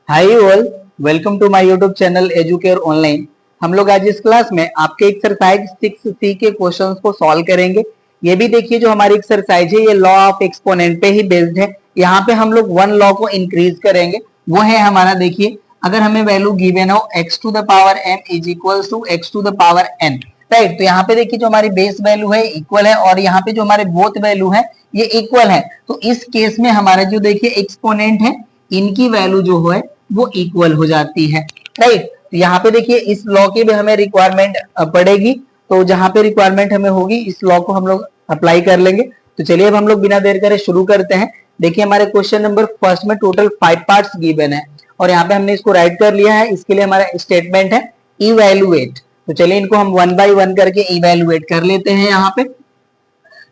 Hi all, welcome to my YouTube channel Educare online. हम लोग आज इस क्लास में आपके एक्सरसाइज 6C के क्वेश्चंस को सॉल्व करेंगे। ये भी देखिए जो हमारी एक्सरसाइज है ये लॉ ऑफ एक्सपोनेंट पे ही बेस्ड है। यहाँ पे हम लोग वन लॉ को इंक्रीज करेंगे, वो है हमारा, देखिए अगर हमें वैल्यू गिवन हो x to the power m is equal to x to the power n, right. तो यहाँ पे देखिए जो हमारी बेस वैल्यू है इक्वल है और यहाँ पे जो हमारे बोथ वैल्यू है ये इक्वल है। तो इस केस में हमारा जो देखिए एक्सपोनेंट है इनकी वैल्यू जो है वो इक्वल हो जाती है, राइट। तो यहाँ पे देखिए इस लॉ की भी हमें रिक्वायरमेंट पड़ेगी, तो जहां पे रिक्वायरमेंट हमें होगी इस लॉ को हम लोग अप्लाई कर लेंगे। तो चलिए अब हम लोग बिना देर करे शुरू करते हैं। देखिए हमारे क्वेश्चन नंबर फर्स्ट में टोटल 5 पार्ट्स गिवन है और यहाँ पे हमने इसको राइट कर लिया है। इसके लिए हमारा स्टेटमेंट है इवैल्यूएट। तो चलिए इनको हम वन बाय वन करके इवैल्यूएट कर लेते हैं। यहाँ पे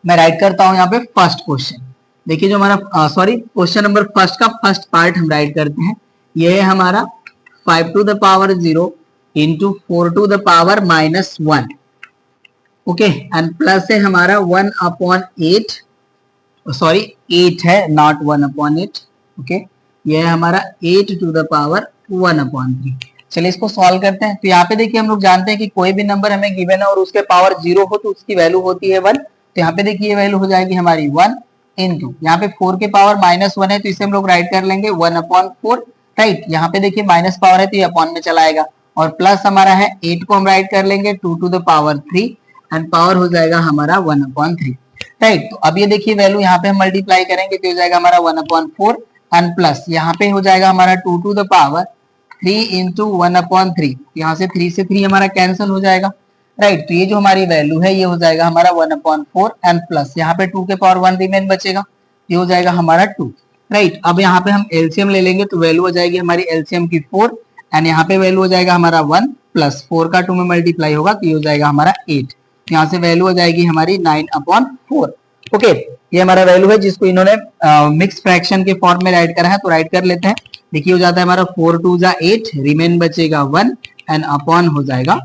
मैं राइट करता हूँ यहाँ पे फर्स्ट क्वेश्चन। देखिए जो हमारा क्वेश्चन नंबर फर्स्ट का फर्स्ट पार्ट हम राइट करते हैं। ये है हमारा 5 to the power 0 into 4 to the power -1, okay, and plus है हमारा 1 अपॉन 8, सॉरी 8 है, नॉट 1 अपॉन 8, ओके। ये है हमारा 8 टू द पावर 1 अपॉन 3। चलिए इसको सॉल्व करते हैं। तो यहाँ पे देखिए हम लोग जानते हैं कि कोई भी नंबर हमें गिवन है और उसके पावर 0 हो तो उसकी वैल्यू होती है 1। तो यहाँ पे देखिए ये वैल्यू हो जाएगी हमारी 1 इंटू, यहाँ पे 4 के पावर -1 है तो इसे हम लोग राइट कर लेंगे 1 अपॉन 4, राइट। यहाँ पे देखिए माइनस पावर है तो ये अपॉन में चला आएगा और प्लस हमारा है 8 को हम राइट कर लेंगे 2 to the power 3 and power हो जाएगा हमारा 1 अपॉन 3, राइट। तो अब ये देखिए वैल्यू यहाँ पे हम मल्टीप्लाई करेंगे तो हो जाएगा हमारा 1 अपॉन 4 एंड प्लस यहाँ पे हो जाएगा हमारा 2 to the power 3 into 1 upon 3। यहाँ से 3 से 3 हमारा कैंसिल हो जाएगा, राइट। तो ये जो हमारी वैल्यू है ये हो जाएगा हमारा 1 अपॉन 4 एंड प्लस यहाँ पे 2 के पावर 1 रिमेन बचेगा, ये हो जाएगा हमारा 2, राइट। अब यहाँ पे हम एलसीएम ले लेंगे तो वैल्यू हो जाएगी हमारी एलसीएम की 4 एंड यहाँ पे वैल्यू हो जाएगा हमारा 1 प्लस 4 का 2 में मल्टीप्लाई होगा तो ये हो जाएगा हमारा 8। यहाँ से वैल्यू हो जाएगी हमारी 9 अपॉन 4, ओके। ये हमारा वैल्यू है जिसको इन्होंने मिक्स फ्रैक्शन के फॉर्म में राइट करा है, तो राइट कर लेते हैं। देखिए हो जाता है हमारा 4 2 जा 8, रिमेन बचेगा 1 एंड अपॉन हो जाएगा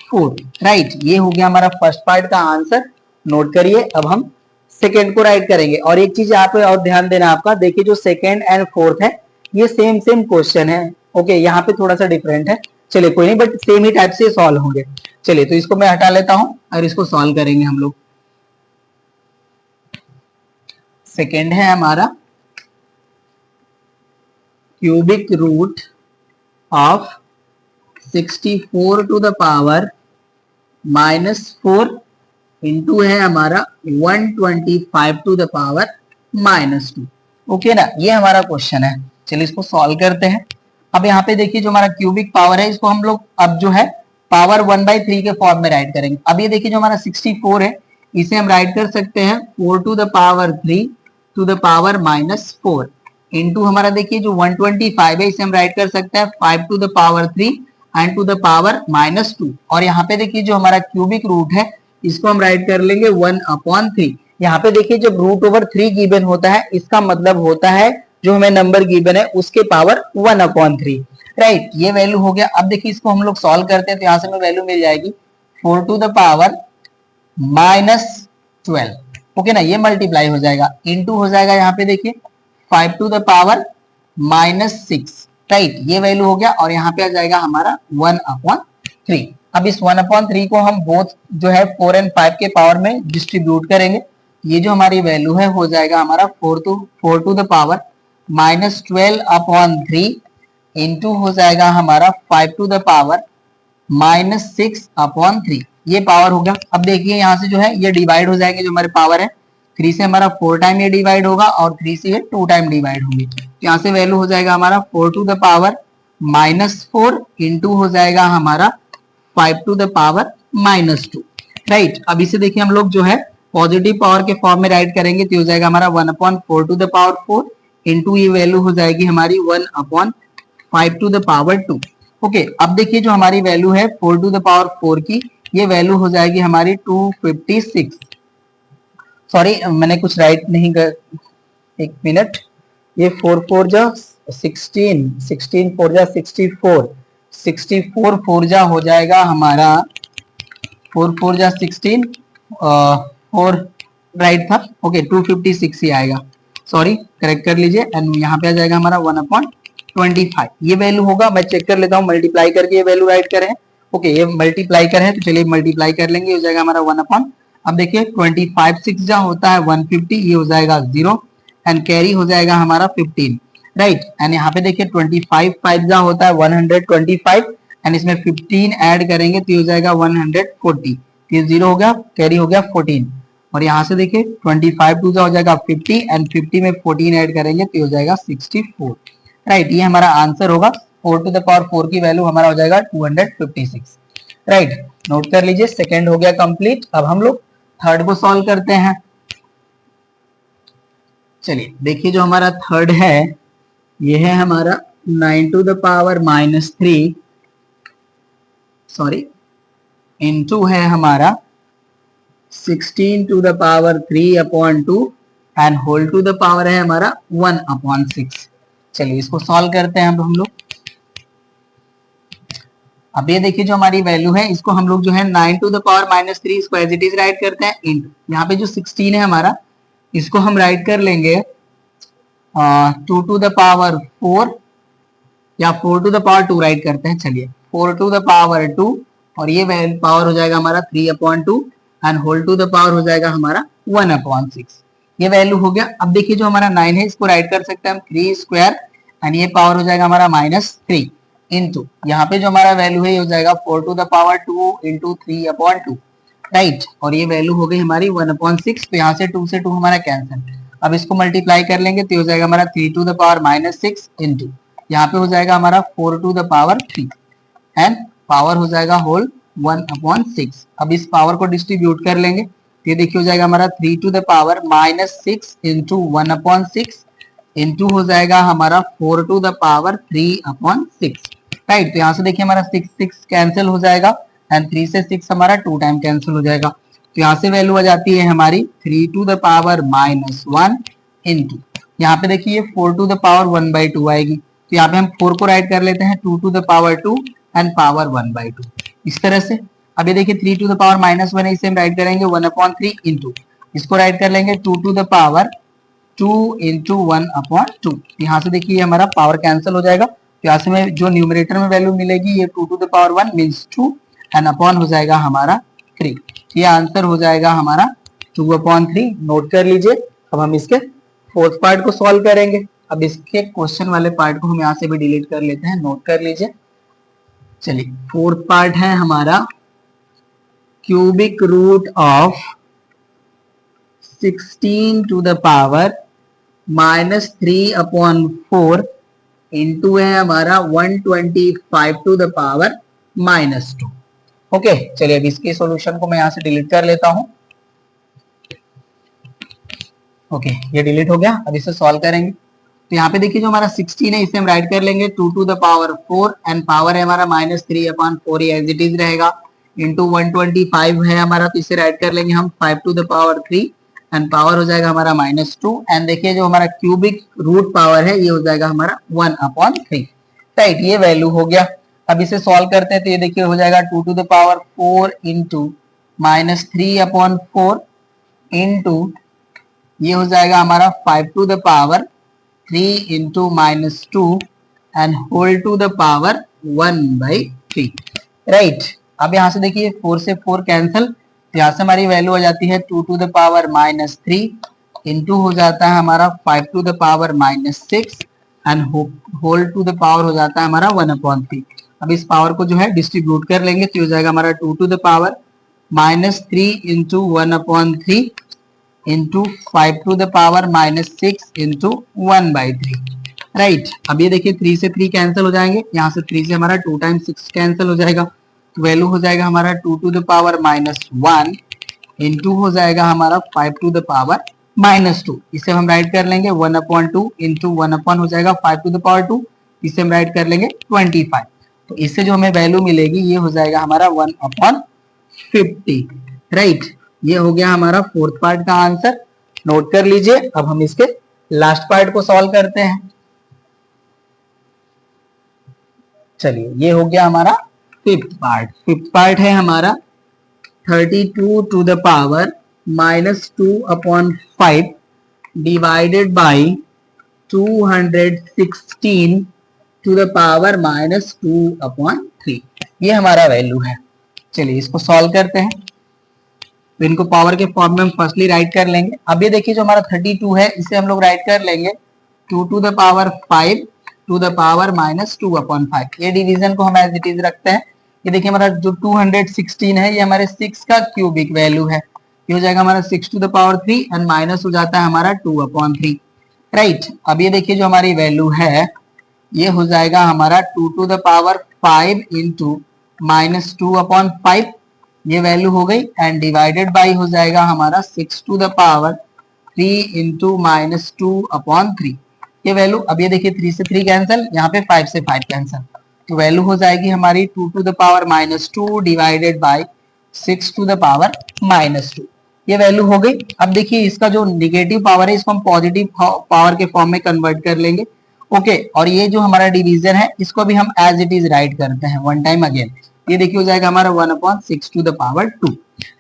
4, राइट। ये हो गया हमारा फर्स्ट पार्ट का आंसर, नोट करिए। अब हम सेकेंड को राइट करेंगे और एक चीज यहाँ पे और ध्यान देना आपका, देखिए जो सेकेंड एंड फोर्थ है ये सेम सेम क्वेश्चन है, ओके। यहाँ पे थोड़ा सा डिफरेंट है, चलिए कोई नहीं, बट सेम ही टाइप से सॉल्व होंगे। चलिए तो इसको मैं हटा लेता हूं और इसको सॉल्व करेंगे हम लोग। सेकेंड है हमारा cubic root of 64 to the power -4 into है हमारा 125 टू द पावर -2, ओके ना। ये हमारा क्वेश्चन है। चलिए इसको सॉल्व करते हैं। अब यहाँ पे देखिए जो हमारा क्यूबिक पावर है इसको हम लोग अब जो है पावर 1/3 के फॉर्म में राइट करेंगे। अब ये देखिए जो हमारा 64 है इसे हम राइट कर सकते हैं 4 to the power 3 to the power -4 into हमारा देखिए जो 125 है इसे हम राइट कर सकते हैं 5 to the power 3 and to the power -2। और यहाँ पे देखिए जो हमारा क्यूबिक रूट है इसको हम राइट कर लेंगे 1 अपॉन 3। यहाँ पे देखिए जब रूट ओवर 3 गिवन होता है इसका मतलब होता है जो हमें नंबर गिवन है उसके पावर 1 अपॉन 3, राइट। ये वैल्यू हो गया। अब देखिए इसको हम लोग सॉल्व करते हैं तो यहाँ से हमें वैल्यू मिल जाएगी 4 टू द पावर -12, ओके ना। ये मल्टीप्लाई हो जाएगा इंटू हो जाएगा यहाँ पे देखिए 5 टू द पावर -6, राइट। ये वैल्यू हो गया और यहाँ पे आ जाएगा हमारा 1 अपॉन 3। अब इस 1 अपॉन 3 को हम बोथ जो है 4 एंड 5 के पावर में डिस्ट्रीब्यूट करेंगे। ये जो हमारी वैल्यू है हो जाएगा हमारा 4 to the power -12 upon 3 into हो जाएगा हमारा 5 टू द पावर -6 अपॉन 3। ये पावर हो गया। अब देखिए यहाँ से जो है ये डिवाइड हो जाएंगे, जो हमारे पावर है 3 से हमारा 4 टाइम ये डिवाइड होगा और 3 से ये 2 टाइम डिवाइड होंगे। तो यहाँ से वैल्यू हो जाएगा हमारा 4 टू द पावर -4 इंटू हो जाएगा हमारा 5 टू द पावर -2, राइट। अब इसे देखिए हम लोग जो है पॉजिटिव पावर के फॉर्म में राइट करेंगे तो हो जाएगा हमारा 1 upon 4 to the power 4 into ये वैल्यू हो जाएगी हमारी 1 upon 5 to the power 2, okay. अब देखिए जो हमारी वैल्यू है 4 टू द पावर 4 की ये वैल्यू हो जाएगी हमारी 256, सॉरी मैंने कुछ राइट नहीं कर, एक मिनट, ये 4 4 जा 16, 16 4 जा 64, 64 4 जा हो जाएगा हमारा 4 4 जा 16, 4 राइट था, ओके 256 ही आएगा, सॉरी करेक्ट कर लीजिए। एंड यहाँ पे आ जाएगा हमारा 1 अपॉन 25 ये वैल्यू होगा। मैं चेक कर लेता हूँ मल्टीप्लाई करके ये वैल्यू राइट करें। ओके ये मल्टीप्लाई करें तो चलिए मल्टीप्लाई कर लेंगे, हो जाएगा हमारा 1 अपॉन, अब देखिए 25 6 जा होता है 150, ये हो जाएगा 0 एंड कैरी हो जाएगा हमारा 15, राइट। एंड यहाँ पे देखिए 25 5 जा होता है 125 एंड इसमें 15 ऐड करेंगे तो ये हो जाएगा 140, ये 0 हो गया, कैरी हो गया 14 और यहाँ से देखिए 25 2 जा हो जाएगा 50 एंड 50 में 14 ऐड करेंगे तो ये हो जाएगा 64, राइट। ये हमारा आंसर होगा 4 टू द पावर 4 की वैल्यू हमारा हो जाएगा 256, राइट। नोट कर लीजिए, सेकंड हो गया कंप्लीट। अब हम लोग थर्ड को सॉल्व करते हैं। चलिए देखिए जो हमारा थर्ड है ये है हमारा 9 to the power -3 sorry into है हमारा 16 to the power 3 upon 2 and whole to the power है हमारा 1 अपॉन 6। चलिए इसको सॉल्व करते हैं अब हम लोग। अब ये देखिए जो हमारी वैल्यू है इसको हम लोग जो है 9 टू द पावर -3 इसको एज इट इज राइट करते हैं इंटू, यहाँ पे जो 16 है हमारा इसको हम राइट कर लेंगे 2 टू द पावर 4 या 4 टू द पावर 2 राइट करते हैं। चलिए 4 टू द पावर 2 और ये पावर हो जाएगा हमारा 3 upon 2 and whole to the power हो जाएगा हमारा 1 अपॉन 6, ये वैल्यू हो गया। अब देखिए जो हमारा 9 है इसको राइट कर सकते हैं हम 3 स्क्वायर एंड ये पावर हो जाएगा हमारा -3 इंटू, यहाँ पे जो हमारा वैल्यू है ये हो जाएगा 4 to the power 2 into 3 upon 2, right. और ये वैल्यू हो गई हमारी 1 अपॉन 6, तो यहाँ से 2 से 2 हमारा कैंसिल। अब इसको मल्टीप्लाई कर लेंगे तो हो जाएगा हमारा 3 टू द पावर -6 इंटू, यहाँ पे हो जाएगा हमारा 4 to the power 3 and power हो जाएगा होल 1 अपॉन 6। अब इस पावर को डिस्ट्रीब्यूट कर लेंगे तो ये देखिए हो जाएगा हमारा 3 to the power -6 into 1 upon 6 into हो जाएगा हमारा 4 to the power 3 upon 6, right. तो यहाँ से देखिए हमारा 6 6 कैंसिल हो जाएगा एंड 3 से 6 हमारा 2 टाइम कैंसिल हो जाएगा, तो यहाँ से वैल्यू आ जाती है हमारी 3 टू द पावर -1 इंटू, यहाँ पे देखिए 4 टू द पावर 1/2 आएगी, तो यहाँ पे हम 4 को राइट कर लेते हैं 2 to the power 2 and power 1/2 इस तरह से। अब ये देखिए 3 टू द पावर -1 है, इसे हम राइट करेंगे 1 अपॉन 3 इंटू, इसको राइट कर लेंगे 2 to the power 2 into 1 upon 2, यहाँ से देखिए हमारा पावर कैंसिल हो जाएगा, तो यहाँ से में जो न्यूमरेटर में वैल्यू मिलेगी ये 2 to the power 1 means 2 and upon हो जाएगा हमारा 3, ये आंसर हो जाएगा हमारा 2 अपॉन 3। नोट कर लीजिए। अब हम इसके फोर्थ पार्ट को सॉल्व करेंगे। अब इसके क्वेश्चन वाले पार्ट को हम यहाँ से भी डिलीट कर लेते हैं, नोट कर लीजिए। चलिए फोर्थ पार्ट है हमारा cubic root of 16 to the power -3 upon 4 into है हमारा 125 टू द पावर -2। ओके चलिए अब इसके सॉल्यूशन को मैं यहां से डिलीट कर लेता हूं। ओके ये डिलीट हो गया। अब इसे सॉल्व करेंगे तो यहाँ पे देखिए जो हमारा 16 है इसे हम राइट कर लेंगे 2 to the power 4 and power है हमारा -3 अपॉन 4 एज इट इज रहेगा इंटू 125 है हमारा, तो इसे राइट कर लेंगे हम 5 to the power 3 and power हो जाएगा हमारा -2 एंड देखिए जो हमारा क्यूबिक रूट पावर है ये हो जाएगा हमारा 1 अपॉन 3, राइट। ये वैल्यू हो गया। अब इसे सॉल्व करते हैं तो ये देखिए हो जाएगा 2 to the power 4 into -3 upon 4 into ये हो जाएगा हमारा 5 to the power 3 into -2 and whole to the power 1/3, right. अब यहाँ से देखिए 4 से 4 कैंसिल, तो यहाँ से हमारी वैल्यू आ जाती है 2 टू द पावर -3 इंटू हो जाता है हमारा 5 to the power -6 and whole to the power हो जाता है हमारा 1/3। अब इस पावर को जो है डिस्ट्रीब्यूट कर लेंगे तो हो जाएगा हमारा 2 to the power -3 into 1/3 into 5 to the power -6 into 1/3, right. अब ये देखिए 3 से 3 कैंसिल हो जाएंगे, यहाँ से 3 से हमारा 2 टाइम 6 कैंसिल हो जाएगा, तो वैल्यू हो जाएगा हमारा 2 टू द पावर -1 इंटू हो जाएगा हमारा 5 टू द पावर -2, इसे हम राइट कर लेंगे 1/2 इंटू 1 अपॉन हो जाएगा 5 टू द पावर 2, इसे हम राइट कर लेंगे 25, तो इससे जो हमें वैल्यू मिलेगी ये हो जाएगा हमारा 1/50, राइट। ये हो गया हमारा फोर्थ पार्ट का आंसर, नोट कर लीजिए। अब हम इसके लास्ट पार्ट को सॉल्व करते हैं। चलिए ये हो गया हमारा फिफ्थ पार्ट। फिफ्थ पार्ट है हमारा 32 to the power -2 upon 5 divided by 216 to the power minus 2/3, ये हमारा वैल्यू है। चलिए इसको सॉल्व करते हैं। तो इनको पावर के फॉर्म में हम फर्स्टली राइट कर लेंगे। अब ये देखिए जो हमारा 32 है इसे हम लोग राइट कर लेंगे 2 to the power 5 to the power minus 2/5। ये डिवीजन को हम एज इट इज रखते हैं। ये देखिए हमारा जो 216 है ये हमारे 6 का क्यूबिक वैल्यू है। ये हो जाएगा हमारा 6 to the power 3 and minus हो जाता है हमारा 2/3, राइट। अब ये देखिए जो हमारी वैल्यू है ये हो जाएगा हमारा 2 to the power 5 into minus 2/5, ये वैल्यू हो गई, एंड डिवाइडेड बाई हो जाएगा हमारा 6 to the power 3 into minus 2/3, ये वैल्यू। अब ये देखिए 3 से 3 कैंसिल, यहाँ पे 5 से 5 कैंसिल, तो वैल्यू हो जाएगी हमारी 2 to the power minus 2 divided by 6 to the power minus 2, ये वैल्यू हो गई। अब देखिए इसका जो निगेटिव पावर है इसको हम पॉजिटिव पावर के फॉर्म में कन्वर्ट कर लेंगे, ओके। और ये जो हमारा डिवीजन है इसको भी हम एज इट इज राइट करते हैं वन टाइम अगेन। ये देखिए हो जाएगा हमारा 1/6 टू द पावर 2,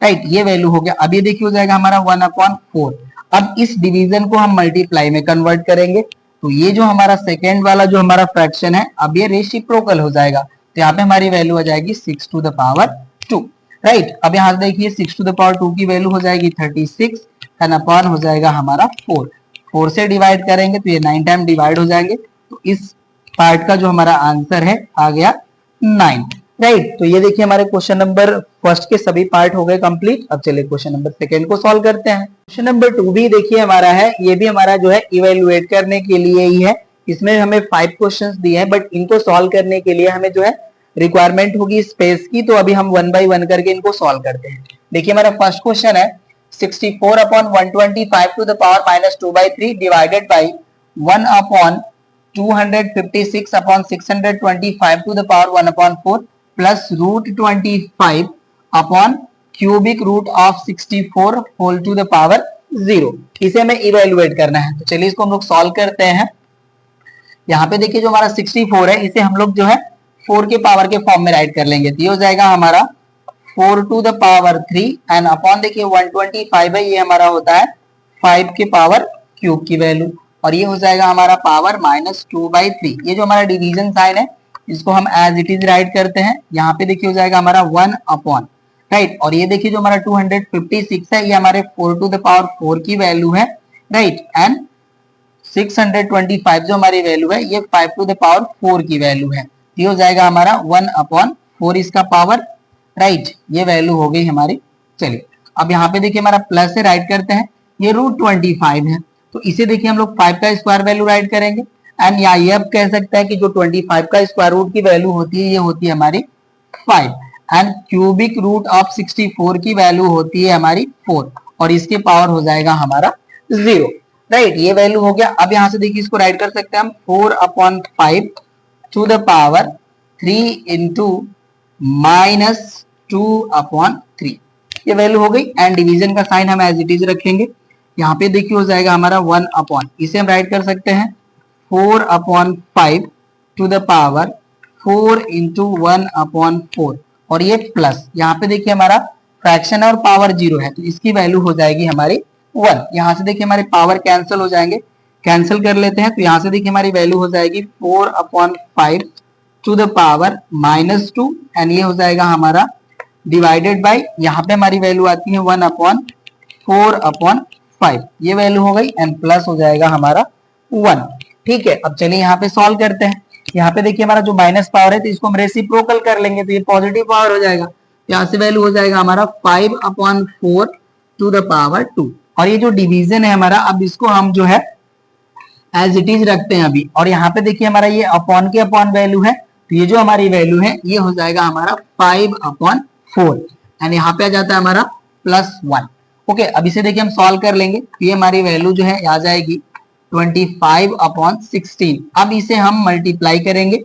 राइट, ये वैल्यू हो गया। अब ये देखिए हो जाएगा हमारा 1/4। अब इस डिवीजन को हम मल्टीप्लाई में कन्वर्ट करेंगे, तो ये जो हमारा सेकेंड वाला जो हमारा फ्रैक्शन है अब ये रेसिप्रोकल हो जाएगा, तो यहाँ पे हमारी वैल्यू आ जाएगी 6 टू द पावर 2, राइट। अब यहाँ देखिए 6 टू द पावर 2 की वैल्यू हो जाएगी 36 एंड अपॉन हो जाएगा हमारा 4 से डिवाइड करेंगे तो ये 9 टाइम डिवाइड हो जाएंगे, तो इस पार्ट का जो हमारा आंसर है आ गया 9, राइट। तो ये देखिए हमारे क्वेश्चन नंबर फर्स्ट के सभी पार्ट हो गए कंप्लीट। अब चलिए क्वेश्चन नंबर सेकंड को सॉल्व करते हैं। क्वेश्चन नंबर 2 भी देखिए हमारा है, ये भी हमारा जो है इवेलुएट करने के लिए ही है। इसमें हमें 5 क्वेश्चंस दिए हैं, बट इनको सॉल्व करने के लिए हमें जो है रिक्वायरमेंट होगी स्पेस की, तो अभी हम 1 बाय 1 करके इनको सॉल्व करते हैं। देखिए हमारा फर्स्ट क्वेश्चन है 64/125 to the power minus 2/3 divided by 1/256/625 to the power 1/4 plus √25 upon cubic root of 64 whole to the power 0। इसे हमें इवेलुएट करना है, तो चलिए इसको हम लोग सॉल्व करते हैं। यहाँ पे देखिए जो हमारा 64 है इसे हम लोग जो है 4 के पावर के फॉर्म में राइट कर लेंगे, तो ये हो जाएगा हमारा 4 to the power 3 and upon देखिए 125 है, ये हमारा होता है 5 के पावर क्यूब की वैल्यू, और ये हो जाएगा हमारा पावर माइनस 2/3। ये जो हमारा डिवीजन साइन है इसको हम एज इट इज राइट करते हैं। यहाँ पे देखिए हो जाएगा हमारा 1 अपॉन, राइट। और ये देखिए जो हमारा 256 है ये हमारे 4 टू द पावर 4 की वैल्यू है, राइट, एंड 625 जो हमारी वैल्यू है ये 5 टू द पावर 4 की वैल्यू है, ये हो जाएगा हमारा 1/4 इसका पावर, राइट, ये वैल्यू हो गई हमारी। चलिए अब यहाँ पे देखिए हमारा प्लस से राइट करते हैं, ये √25 है, तो इसे देखिए हम लोग 5 का स्क्वायर वैल्यू राइट करेंगे, एंड यहाँ ये अब कह सकते हैं कि जो 25 का स्क्वायर रूट की वैल्यू होती है ये होती है हमारी 5, एंड क्यूबिक रूट ऑफ 64 की वैल्यू होती है हमारी 4, और इसके पावर हो जाएगा हमारा 0, राइट, ये वैल्यू हो गया। अब यहाँ से देखिए इसको राइट कर सकते हैं हम 4/5 to the power 3 into minus 2/3, ये वैल्यू हो गई, एंड डिवीजन का साइन हम एज इट इज रखेंगे। यहाँ पे देखिए हो जाएगा हमारा 1 अपॉन, इसे हम राइट कर सकते हैं 4/5 टू द पावर 4 इंटू 1/4, और ये प्लस, यहाँ पे देखिए हमारा फ्रैक्शन और पावर 0 है तो इसकी वैल्यू हो जाएगी हमारी 1। यहाँ से देखिए हमारे पावर कैंसिल हो जाएंगे, कैंसिल कर लेते हैं, तो यहाँ से देखिए हमारी वैल्यू हो जाएगी 4/5 to the power minus 2, and ये हो जाएगा हमारा डिवाइडेड बाई, यहाँ पे हमारी वैल्यू आती है 1/4/5, ये वैल्यू हो गई, एंड प्लस हो जाएगा हमारा 1, ठीक है। अब चलिए यहाँ पे सॉल्व करते हैं। यहाँ पे देखिए हमारा जो माइनस पावर है तो इसको हम रेसिप्रोकल कर लेंगे, तो ये पॉजिटिव पावर हो जाएगा, यहाँ से वैल्यू हो जाएगा हमारा 5/4 टू द पावर 2, और ये जो डिवीजन है हमारा अब इसको हम जो है एज इट इज रखते हैं अभी, और यहाँ पे देखिए हमारा ये अपॉन के अपॉन वैल्यू है, तो ये जो हमारी वैल्यू है ये हो जाएगा हमारा 5/4, एंड यहाँ पे आ जाता है हमारा +1, ओके। अब इसे देखिए हम सॉल्व कर लेंगे, तो ये हमारी वैल्यू जो है आ जाएगी 25/16। अब इसे हम मल्टीप्लाई करेंगे,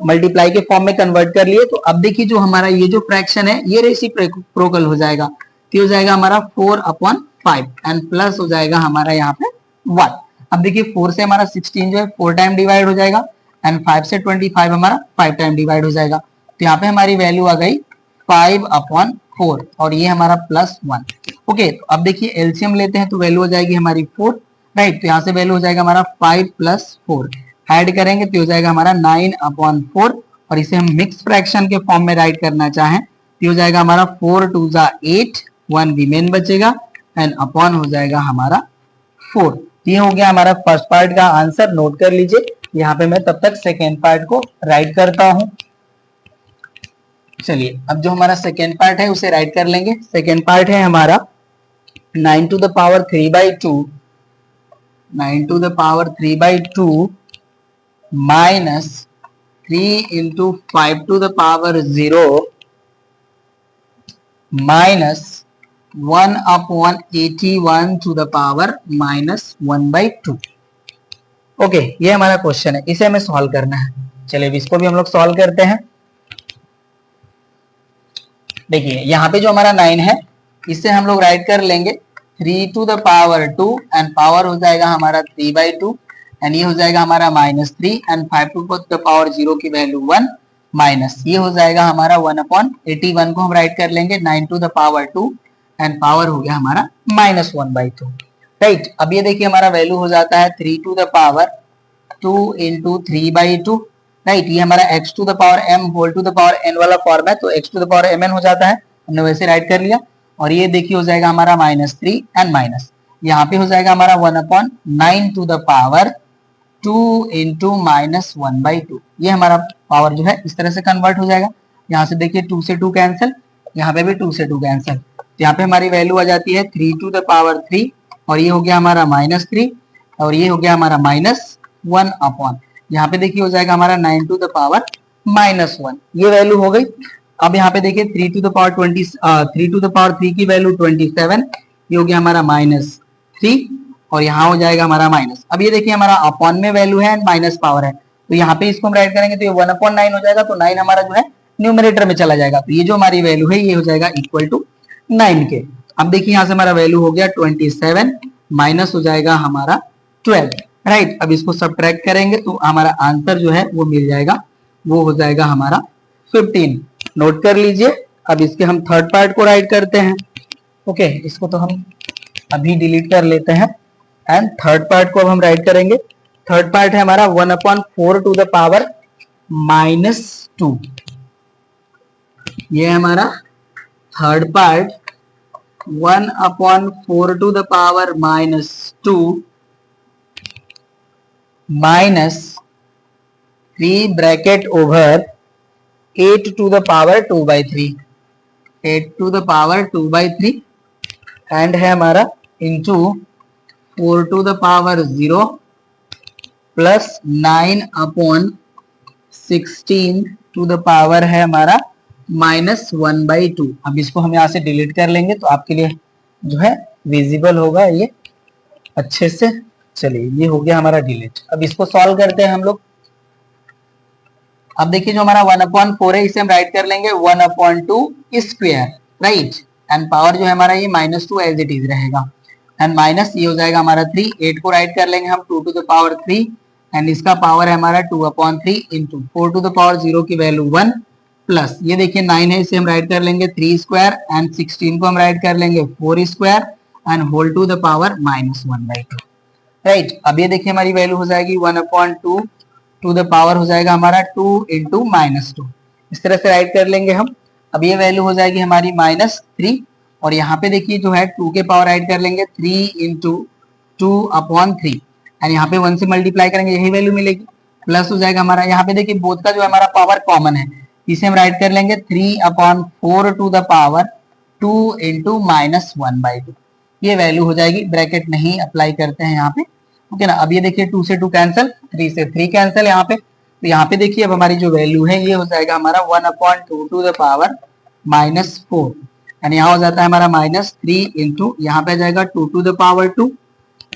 मल्टीप्लाई के फॉर्म में कन्वर्ट कर लिए, तो अब देखिए जो हमारा ये जो फ्रैक्शन है ये रेसिप्रोकल हो जाएगा, तो हो जाएगा हमारा 4/5 एंड प्लस हो जाएगा हमारा यहाँ पे 1। अब देखिए 4 से हमारा 16 जो है 4 टाइम डिवाइड हो जाएगा, एंड 5 से 25 हमारा 5 टाइम डिवाइड हो जाएगा, तो यहाँ पे हमारी वैल्यू आ गई 5/4, और ये हमारा +1, ओके। तो अब देखिए एलसीएम लेते हैं तो वैल्यू हो जाएगी हमारी 4, राइट, तो यहाँ से वैल्यू हो जाएगा हमारा 5 + 4, ऐड करेंगे तो हो जाएगा हमारा 9/4, और इसे हम मिक्स फ्रैक्शन के फॉर्म में राइट करना चाहें तो हो जाएगा हमारा 4 2 8, 1 रिमेन बचेगा एंड अपॉन हो जाएगा हमारा 4। ये हो गया हमारा फर्स्ट पार्ट का आंसर, नोट कर लीजिए। यहाँ पे मैं तब तक सेकेंड पार्ट को राइट करता हूं। चलिए अब जो हमारा सेकेंड पार्ट है उसे राइट कर लेंगे। सेकेंड पार्ट है हमारा 9 to the power 3/2, 9 to the power 3/2 minus 3 into 5 to the power 0 minus 1/81 to the power -1/2। Okay, ये हमारा क्वेश्चन है, इसे हमें सॉल्व करना है। चलिए इसको भी हम लोग सॉल्व करते हैं। देखिए यहाँ पे जो हमारा 9 है इससे हम लोग राइट कर लेंगे 3 to the power 2 and power हो जाएगा हमारा 3/2 एंड ये हो जाएगा हमारा -3 एंड 5 to the power 0 की वैल्यू 1 माइनस ये हो जाएगा हमारा 1/81 को हम राइट कर लेंगे 9 to the power 2 and power हो गया हमारा -1/2। राइट, अब ये देखिए हमारा वैल्यू हो जाता है 3 to the power 2 into 3/2। Right, ये हमारा x to the power m whole to the power n वाला फॉर्म है, तो x to the power mn हो जाता है, हमने वैसे राइट कर लिया। और ये देखिए हो जाएगा हमारा -3 एंड माइनस यहाँ पे हो जाएगा हमारा 1/9 to the power 2 into -1/2। ये हमारा पावर जो है इस तरह से कन्वर्ट हो जाएगा। यहाँ से देखिए 2 से 2 कैंसिल, यहाँ पे भी 2 से 2 कैंसिल, तो यहाँ पे हमारी वैल्यू आ जाती है 3 to the power 3 और ये हो गया हमारा -3 और ये हो गया हमारा -1 अपॉन यहाँ पे देखिए हो जाएगा हमारा 9 to the power -1। ये वैल्यू हो गई। अब यहाँ पे देखिए 3 to the power 3 की वैल्यू 27, ये हो गया हमारा -3 और यहाँ हो जाएगा हमारा माइनस। अब ये देखिए हमारा अपॉन में वैल्यू है एंड माइनस पावर है, तो यहाँ पे इसको हम राइट करेंगे तो ये 1/9 हो जाएगा, तो 9 हमारा जो है न्यूमरेटर में चला जाएगा, तो ये जो हमारी वैल्यू है ये हो जाएगा इक्वल टू 9 के। अब देखिए यहाँ से हमारा वैल्यू हो गया 27 माइनस हो जाएगा हमारा 12। राइट, अब इसको सब्ट्रैक्ट करेंगे तो हमारा आंसर जो है वो मिल जाएगा, वो हो जाएगा हमारा 15। नोट कर लीजिए। अब इसके हम थर्ड पार्ट को राइट करते हैं। ओके, इसको तो हम अभी डिलीट कर लेते हैं एंड थर्ड पार्ट को अब हम राइट करेंगे। थर्ड पार्ट है हमारा 1/4 to the power -2। ये है हमारा third part 1/4 to the power -2 minus 3 bracket over 8 to the power 2/3, 8 to the power 2/3 and है हमारा into 4 to the power 0 plus 9/16 to the power है हमारा -1/2। अब इसको हम यहाँ से डिलीट कर लेंगे तो आपके लिए जो है विजिबल होगा ये अच्छे से। चलिए ये हो गया हमारा डिलीट। अब इसको सॉल्व करते हैं हम लोग। अब देखिए जो हमारा 1/4 है इसे हम राइट कर लेंगे 1/2 स्क्वायर। राइट, एंड पावर जो है हमारा ये -2 एज इट इज रहेगा एंड माइनस ये हो जाएगा हमारा 3। 8 को राइट कर लेंगे हम 2 to the power 3 एंड इसका पावर है हमारा 2/3 इंटू 4 to the power 0 की वैल्यू 1 प्लस ये देखिए 9 है, इसे हम राइट कर लेंगे 3 स्क्वायर एंड 16 को हम राइट कर लेंगे 4 square and whole to the power -1/2। Right, अब ये देखिए हमारी वैल्यू हो जाएगी 1/2 टू द पावर हो जाएगा हमारा 2 इंटू -2। इस तरह से राइट कर लेंगे हम। अब ये वैल्यू हो जाएगी हमारी -3 और यहाँ पे देखिए जो है 2 के पावर राइट कर लेंगे 3 इंटू 2/3 एंड यहाँ पे 1 से मल्टीप्लाई करेंगे यही वैल्यू मिलेगी, प्लस हो जाएगा हमारा यहाँ पे देखिए बोथ का जो हमारा पावर कॉमन है, इसे हम राइट कर लेंगे 3/4 टू द पावर 2 इंटू -1/2। ये वैल्यू हो जाएगी, ब्रैकेट नहीं अप्लाई करते हैं यहाँ पे। ओके ना, अब ये देखिए 2 से 2 कैंसिल, 3 से 3 कैंसिल यहाँ पे, तो यहाँ पे देखिए अब हमारी जो वैल्यू है ये हो जाएगा हमारा 1/2 टू द पावर -4 एंड यहाँ हो जाता है हमारा -3 इंटू यहाँ पे जाएगा 2 to the power 2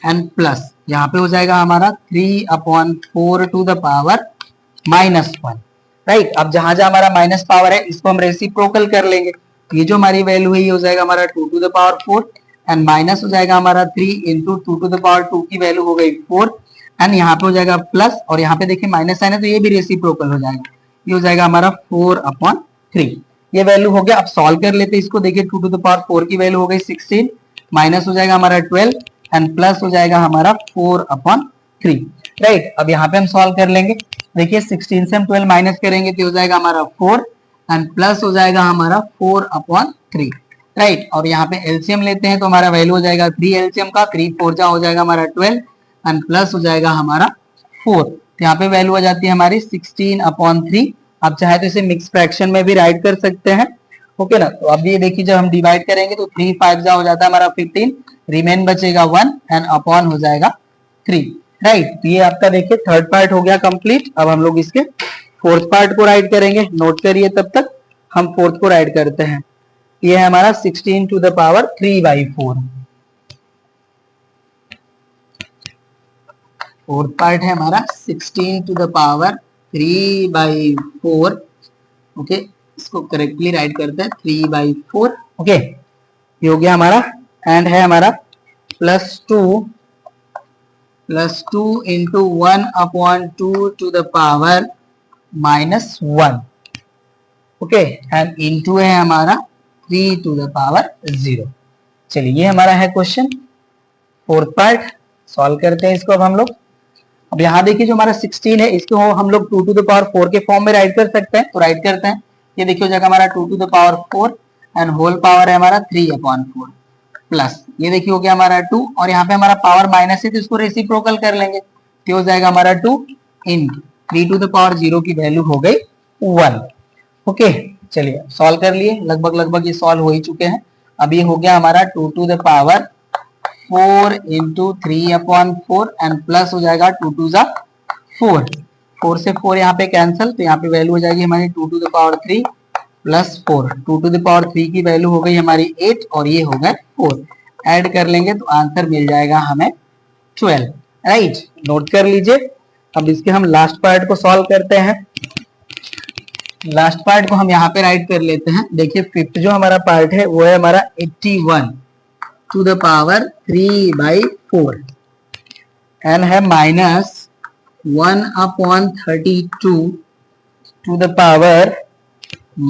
and plus यहाँ पे हो जाएगा हमारा 3/4 टू द पावर -1। राइट, अब जहां जहां हमारा माइनस पावर है इसको हम रेसिप्रोकल कर लेंगे, ये जो हमारी वैल्यू है ये हो जाएगा हमारा 2 to the power 4 and minus हो जाएगा हमारा 3 इंटू 2 टू द पावर 2 की वैल्यू हो गई 4 एंड यहाँ पे हो जाएगा प्लस और यहाँ पे देखिए माइनस साइन है तो ये भी रेसिप्रोकल हो जाएगा, ये हो जाएगा हमारा 4/3। ये वैल्यू हो गया। अब सॉल्व कर लेते हैं इसको। देखिए 2 टू द पावर 4 की वैल्यू हो गई 16, माइनस हो जाएगा हमारा 12 एंड प्लस हो जाएगा हमारा 4/3। राइट। अब यहाँ पे हम सॉल्व कर लेंगे। देखिए 16 से हम 12 माइनस करेंगे तो हो जाएगा हमारा 4 एंड प्लस हो जाएगा हमारा 4/3, राइट। और यहाँ पे एलसीएम लेते हैं तो हमारा वैल्यू हो जाएगा 3 एलसीएम का, 3 4 जा हो जाएगा हमारा 12 एंड प्लस हो जाएगा हमारा 4। तो यहाँ पे वैल्यू आ जाती है हमारी 16/3। आप चाहे तो इसे मिक्स फ्रैक्शन में भी राइट कर सकते हैं, ओके ना। तो अब ये देखिए जब हम डिवाइड करेंगे तो 3 5 जा हो जाता है हमारा 15, रिमेन बचेगा 1 एंड अपॉन हो जाएगा 3, राइट। तो ये आपका देखिए थर्ड पार्ट हो गया कंप्लीट। अब हम लोग इसके फोर्थ पार्ट को राइट करेंगे, नोट करिए तब तक हम फोर्थ को राइट करते हैं। ये है हमारा 16 to the power 3/4। Fourth part है हमारा 16 टू द पावर 3/4, ओके। इसको करेक्टली राइट करते हैं 3/4, ओके। ये हो गया हमारा एंड है हमारा +2 into 1/2 to the power -1, okay. And into है हमारा 3 टू द पावर 0। चलिए ये हमारा है क्वेश्चन फोर्थ पार्ट। सॉल्व करते हैं इसको अब हम लोग। अब यहाँ देखिए जो हमारा 16 है इसको हम लोग 2 टू द पावर 4 के फॉर्म में राइट कर सकते हैं, तो राइट करते हैं। ये देखिए हो जाएगा हमारा 2 to the power 4 and whole power है हमारा 3/4 प्लस ये देखिए हो गया हमारा 2 और यहाँ पे हमारा पावर माइनस है तो इसको रेसिप्रोकल कर लेंगे तो हो जाएगा हमारा 2 इंटू 3 टू द पावर 0 की वैल्यू हो गई 1, ओके। चलिए सॉल्व कर लिए, लगभग ये सॉल्व हो ही चुके हैं। अब ये हो गया हमारा 2 to the power 4 into 3/4 and plus हो जाएगा 2 टू द 4, 4 से 4 यहाँ पे कैंसिल तो यहाँ पे वैल्यू हो जाएगी हमारी 2 to the power 3 plus 4, 2 to the power 3 की वैल्यू हो गई हमारी 8 और ये हो गए 4। ऐड कर लेंगे तो आंसर मिल जाएगा हमें 12, राइट। नोट कर लीजिए। अब इसके हम लास्ट पार्ट को सॉल्व करते हैं। लास्ट पार्ट को हम यहाँ पे राइट कर लेते हैं। देखिए फिफ्थ जो हमारा पार्ट है वो है हमारा 81 टू द पावर 3/4 एंड है -1/32 to the power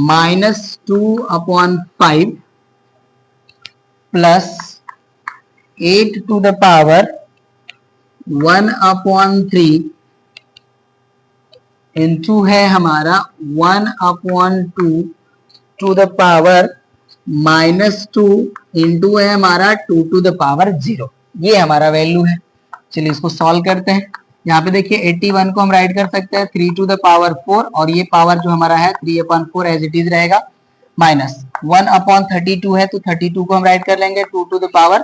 -2/5 plus 8 to the power 1/3 into है हमारा 1/2 टू द पावर -2 इंटू है हमारा 2 टू द पावर 0। ये हमारा वैल्यू है। चलिए इसको सॉल्व करते हैं। यहाँ पे देखिए 81 को हम राइट कर सकते हैं 3 टू द पावर 4 और ये पावर जो हमारा है 3/4 एज इट इज रहेगा, माइनस 1/32 है तो 32 को हम राइट कर लेंगे 2 to the power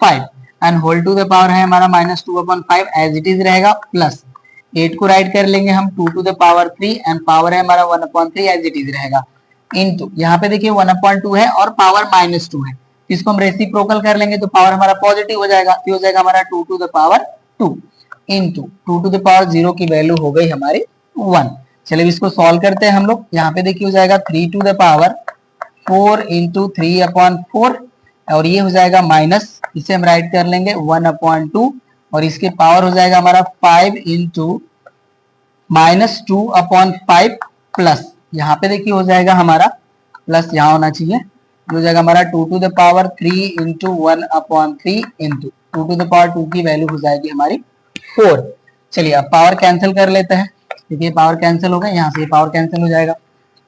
5 and whole to the power है हमारा -2/5 एज इट इज रहेगा, प्लस 8 को राइट कर लेंगे हम 2 to the power 3 and power है हमारा 1/3 एज इट इज रहेगा, इनटू यहाँ पे देखिए 1/2 है और पावर -2 है, इसको हम रेसिप्रोकल कर लेंगे तो पावर हमारा पॉजिटिव हो जाएगा, तो हो जाएगा हमारा 2 to the power 2 into 2 to the power 0 की वैल्यू हो गई हमारी 1। चलिए इसको सॉल्व करते हैं हम लोग। यहाँ पे देखिए हो जाएगा 3 टू द पावर 4 इंटू 3/4 और ये हो जाएगा माइनस, इसे हम राइट कर लेंगे 1/2 और इसके पावर हो जाएगा हमारा 5 इंटू -2/5 प्लस यहाँ पे देखिए हो जाएगा हमारा प्लस यहाँ होना चाहिए, हो जाएगा हमारा 2 to the power 3 into 1/3 into 2 to the power 2 की वैल्यू हो जाएगी हमारी 4। चलिए अब पावर कैंसिल कर लेते हैं। देखिए पावर कैंसिल हो गया, यहाँ से पावर कैंसिल हो जाएगा,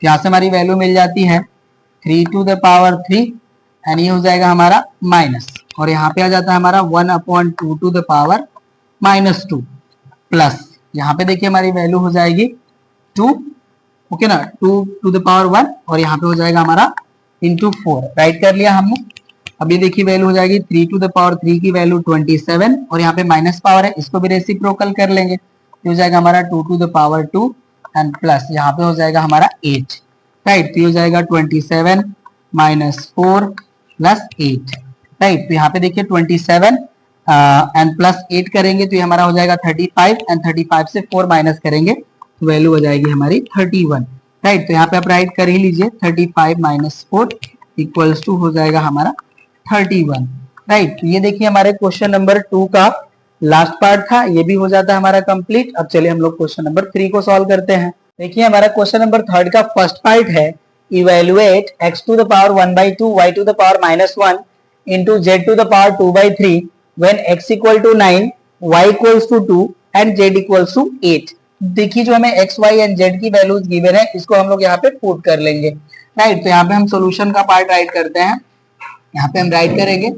यहाँ से हमारी वैल्यू मिल जाती है 3 टू द पावर 3 एंड ये हो जाएगा हमारा माइनस और यहाँ पे आ जाता है हमारा 1/2 टू द पावर -2 प्लस यहाँ पे देखिए हमारी वैल्यू हो जाएगी 2, ओके ना, 2 टू द पावर 1 और यहाँ पे हो जाएगा हमारा इंटू 4, राइट कर लिया हमने। अभी देखिए वैल्यू हो जाएगी 3 टू द पावर 3 की वैल्यू 27 और यहाँ पे माइनस पावर है, इसको भी रेसिप्रोकल कर लेंगे तो हो जाएगा हमारा 2 to the power 2 and plus यहाँ पे हो जाएगा हमारा 8, राइट। तो हो जाएगा 27 -4 प्लस 8, राइट। तो यहाँ पे देखिए 27 एंड प्लस 8 करेंगे तो ये हमारा हो जाएगा 35 एंड 35 से 4 माइनस करेंगे तो वैल्यू हो जाएगी हमारी 31, राइट। तो यहाँ पे आप राइट कर ही लीजिए 35 - 4 इक्वल्स टू हो जाएगा हमारा 31, राइट। तो ये देखिए हमारे क्वेश्चन नंबर 2 का लास्ट पार्ट था, ये भी हो जाता है हमारा कंप्लीट। अब चलिए हम लोग क्वेश्चन नंबर 3 को सॉल्व करते हैं। देखिए हमारा क्वेश्चन नंबर 3 का फर्स्ट पार्ट है evaluate x to the power 1/2 y to the power -1 into z to the power 2/3 when x equal to 9 y equals to 2 and z equals to 8। देखिए जो हमें x, y एंड z की values given है इसको हम लोग यहाँ पे पुट कर लेंगे, राइट। तो यहाँ पे हम सॉल्यूशन का पार्ट राइट करते हैं। यहाँ पे हम राइट करेंगे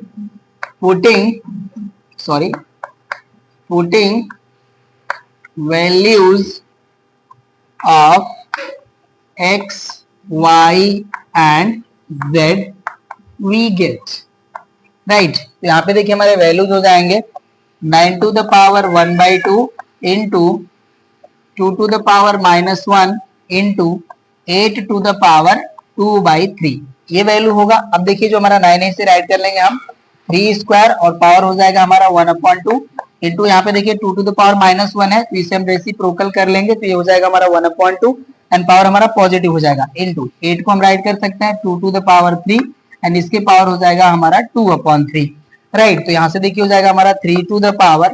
putting values of x, y and z we get, right. तो यहाँ पे देखिए हमारे वैल्यूज हो जाएंगे 9 to the power 1/2 into 2 to the power -1 into 8 to the power 2/3, ये वैल्यू होगा। अब देखिए जो हमारा 9 से राइट कर लेंगे हम 3 स्क्वायर और पावर हो जाएगा हमारा 1/2 इंटू यहाँ पे देखिए 2 टू द पावर -1 है तो इसे हम रेसिप्रोकल कर लेंगे तो ये हो जाएगा हमारा 1/2 एंड पावर हमारा पॉजिटिव हो जाएगा इंटू 8 को हम राइट कर सकते हैं 2 टू द पावर 3 एंड इसके पावर हो जाएगा हमारा 2/3, राइट। तो यहाँ से देखिए हो जाएगा हमारा 3 to the power